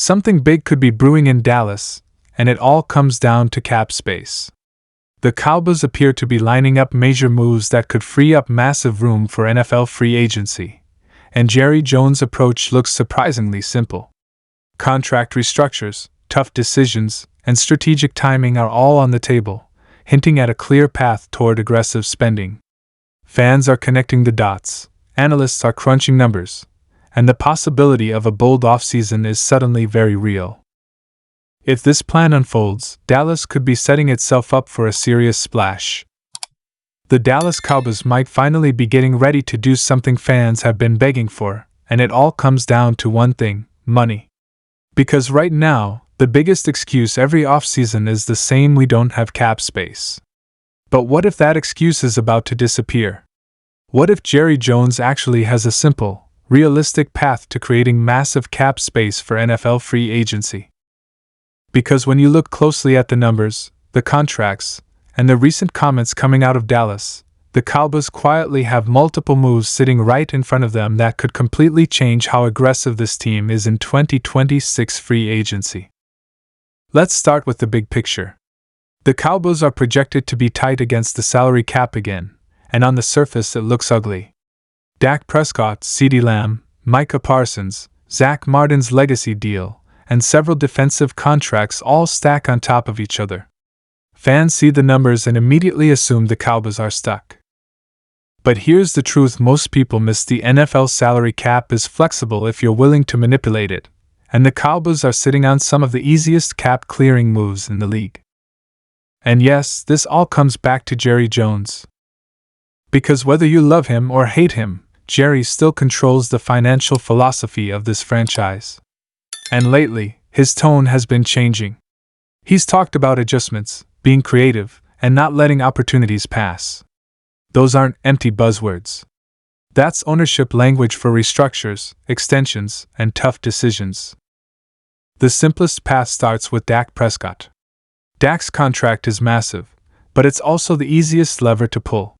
Something big could be brewing in Dallas, and it all comes down to cap space. The Cowboys appear to be lining up major moves that could free up massive room for NFL free agency, and Jerry Jones' approach looks surprisingly simple. Contract restructures, tough decisions, and strategic timing are all on the table, hinting at a clear path toward aggressive spending. Fans are connecting the dots, analysts are crunching numbers, and the possibility of a bold offseason is suddenly very real. If this plan unfolds, Dallas could be setting itself up for a serious splash. The Dallas Cowboys might finally be getting ready to do something fans have been begging for, and it all comes down to one thing: money. Because right now, the biggest excuse every offseason is the same: we don't have cap space. But what if that excuse is about to disappear? What if Jerry Jones actually has a simple, realistic path to creating massive cap space for NFL free agency? Because when you look closely at the numbers, the contracts, and the recent comments coming out of Dallas, the Cowboys quietly have multiple moves sitting right in front of them that could completely change how aggressive this team is in 2026 free agency. Let's start with the big picture. The Cowboys are projected to be tight against the salary cap again, and on the surface it looks ugly. Dak Prescott, CeeDee Lamb, Micah Parsons, Zach Martin's legacy deal, and several defensive contracts all stack on top of each other. Fans see the numbers and immediately assume the Cowboys are stuck. But here's the truth: most people miss. The NFL salary cap is flexible if you're willing to manipulate it, and the Cowboys are sitting on some of the easiest cap-clearing moves in the league. And yes, this all comes back to Jerry Jones. Because whether you love him or hate him, Jerry still controls the financial philosophy of this franchise. And lately, his tone has been changing. He's talked about adjustments, being creative, and not letting opportunities pass. Those aren't empty buzzwords. That's ownership language for restructures, extensions, and tough decisions. The simplest path starts with Dak Prescott. Dak's contract is massive, but it's also the easiest lever to pull.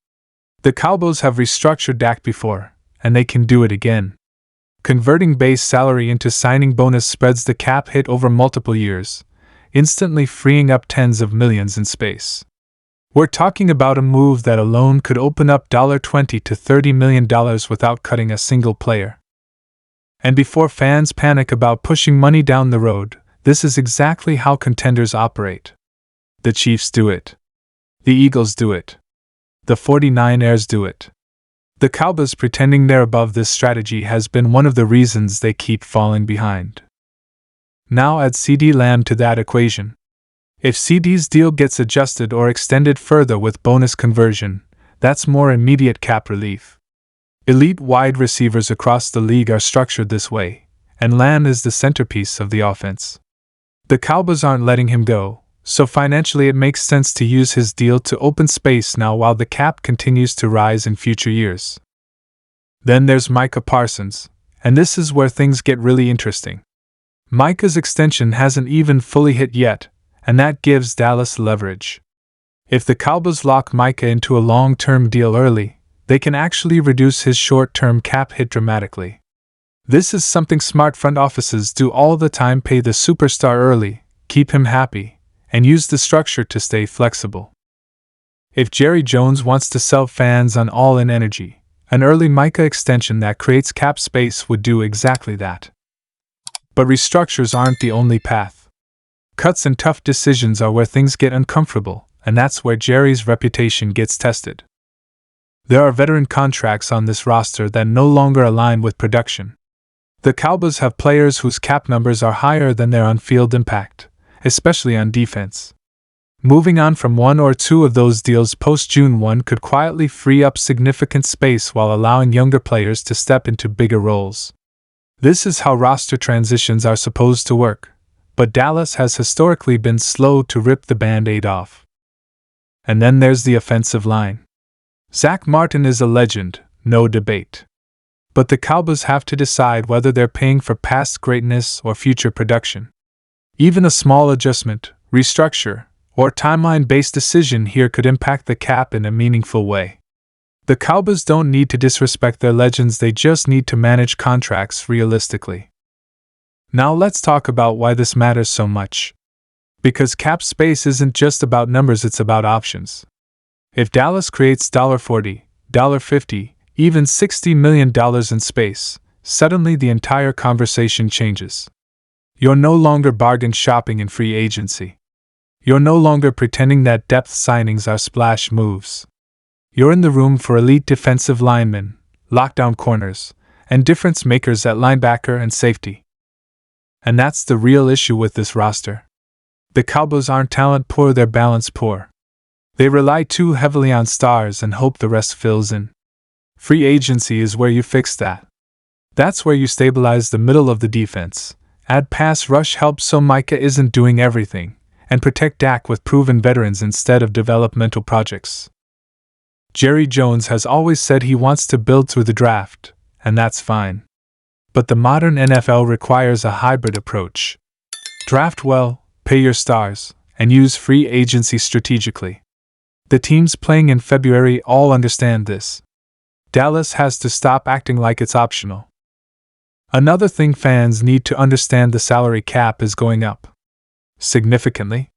The Cowboys have restructured Dak before, and they can do it again. Converting base salary into signing bonus spreads the cap hit over multiple years, instantly freeing up tens of millions in space. We're talking about a move that alone could open up $20 to $30 million without cutting a single player. And before fans panic about pushing money down the road, this is exactly how contenders operate. The Chiefs do it. The Eagles do it. The 49ers do it. The Cowboys pretending they're above this strategy has been one of the reasons they keep falling behind. Now add CeeDee Lamb to that equation. If CeeDee's deal gets adjusted or extended further with bonus conversion, that's more immediate cap relief. Elite wide receivers across the league are structured this way, and Lamb is the centerpiece of the offense. The Cowboys aren't letting him go, so financially it makes sense to use his deal to open space now while the cap continues to rise in future years. Then there's Micah Parsons, and this is where things get really interesting. Micah's extension hasn't even fully hit yet, and that gives Dallas leverage. If the Cowboys lock Micah into a long-term deal early, they can actually reduce his short-term cap hit dramatically. This is something smart front offices do all the time: pay the superstar early, keep him happy, and use the structure to stay flexible. If Jerry Jones wants to sell fans on all-in energy, an early Micah extension that creates cap space would do exactly that. But restructures aren't the only path. Cuts and tough decisions are where things get uncomfortable, and that's where Jerry's reputation gets tested. There are veteran contracts on this roster that no longer align with production. The Cowboys have players whose cap numbers are higher than their on-field impact, especially on defense. Moving on from one or two of those deals post-June 1 could quietly free up significant space while allowing younger players to step into bigger roles. This is how roster transitions are supposed to work, but Dallas has historically been slow to rip the Band-Aid off. And then there's the offensive line. Zach Martin is a legend, no debate. But the Cowboys have to decide whether they're paying for past greatness or future production. Even a small adjustment, restructure, or timeline-based decision here could impact the cap in a meaningful way. The Cowboys don't need to disrespect their legends, they just need to manage contracts realistically. Now let's talk about why this matters so much. Because cap space isn't just about numbers, it's about options. If Dallas creates $40, $50, even $60 million in space, suddenly the entire conversation changes. You're no longer bargain shopping in free agency. You're no longer pretending that depth signings are splash moves. You're in the room for elite defensive linemen, lockdown corners, and difference makers at linebacker and safety. And that's the real issue with this roster. The Cowboys aren't talent poor, they're balance poor. They rely too heavily on stars and hope the rest fills in. Free agency is where you fix that. That's where you stabilize the middle of the defense, add pass rush help so Micah isn't doing everything, and protect Dak with proven veterans instead of developmental projects. Jerry Jones has always said he wants to build through the draft, and that's fine. But the modern NFL requires a hybrid approach. Draft well, pay your stars, and use free agency strategically. The teams playing in February all understand this. Dallas has to stop acting like it's optional. Another thing fans need to understand: the salary cap is going up significantly.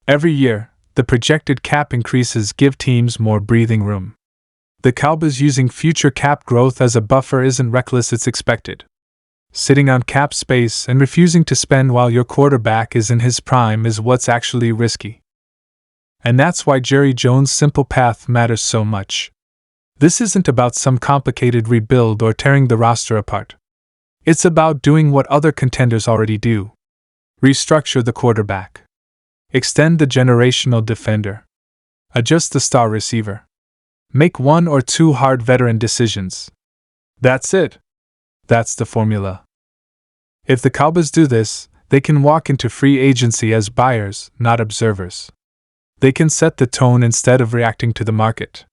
Every year, the projected cap increases give teams more breathing room. The Cowboys using future cap growth as a buffer isn't reckless, it's expected. Sitting on cap space and refusing to spend while your quarterback is in his prime is what's actually risky. And that's why Jerry Jones' simple path matters so much. This isn't about some complicated rebuild or tearing the roster apart. It's about doing what other contenders already do. Restructure the quarterback. Extend the generational defender. Adjust the star receiver. Make one or two hard veteran decisions. That's it. That's the formula. If the Cowboys do this, they can walk into free agency as buyers, not observers. They can set the tone instead of reacting to the market.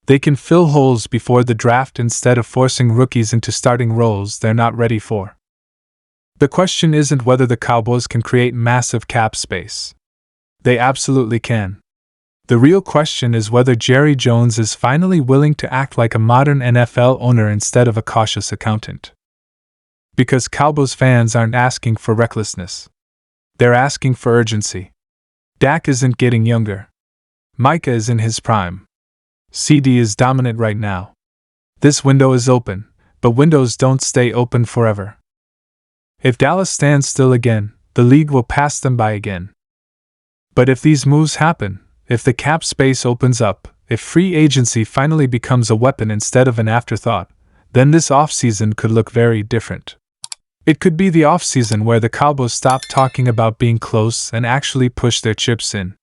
They can fill holes before the draft instead of forcing rookies into starting roles they're not ready for. The question isn't whether the Cowboys can create massive cap space. They absolutely can. The real question is whether Jerry Jones is finally willing to act like a modern NFL owner instead of a cautious accountant. Because Cowboys fans aren't asking for recklessness. They're asking for urgency. Dak isn't getting younger. Micah is in his prime. CD is dominant right now. This window is open, but windows don't stay open forever. If Dallas stands still again, the league will pass them by again. But if these moves happen, if the cap space opens up, if free agency finally becomes a weapon instead of an afterthought, then this offseason could look very different. It could be the offseason where the Cowboys stop talking about being close and actually push their chips in.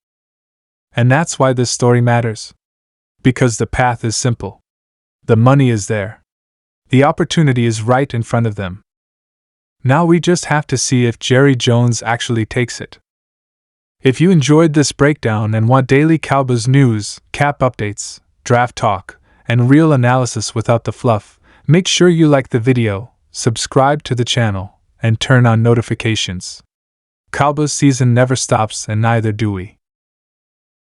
And that's why this story matters. Because the path is simple. The money is there. The opportunity is right in front of them. Now we just have to see if Jerry Jones actually takes it. If you enjoyed this breakdown and want daily Cowboys news, cap updates, draft talk, and real analysis without the fluff, make sure you like the video, subscribe to the channel, and turn on notifications. Cowboys season never stops, and neither do we.